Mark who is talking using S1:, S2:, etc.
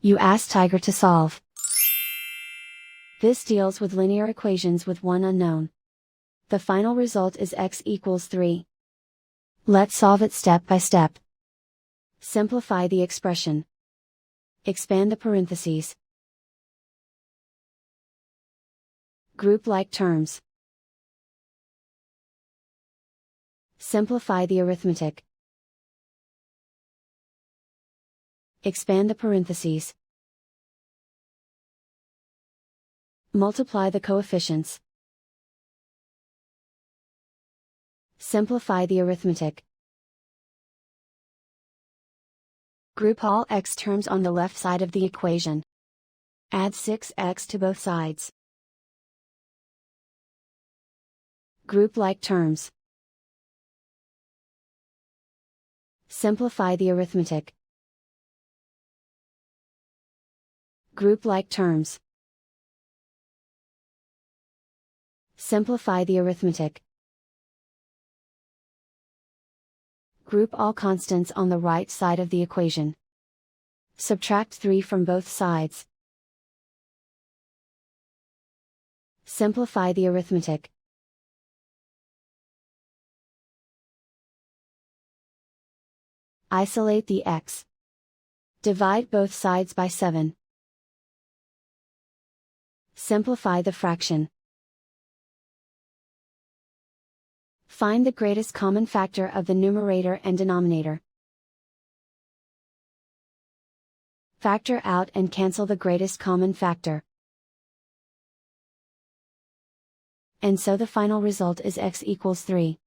S1: You ask Tiger to solve. This deals with linear equations with one unknown. The final result is x equals 3. Let's solve it step by step. Simplify the expression. Expand the parentheses. Group like terms. Simplify the arithmetic. Expand the parentheses. Multiply the coefficients. Simplify the arithmetic. Group all x terms on the left side of the equation. Add 6x to both sides. Group like terms. Simplify the arithmetic. Group like terms. Simplify the arithmetic. Group all constants on the right side of the equation. Subtract 3 from both sides. Simplify the arithmetic. Isolate the x. Divide both sides by 7. Simplify the fraction. Find the greatest common factor of the numerator and denominator. Factor out and cancel the greatest common factor. And so the final result is x equals 3.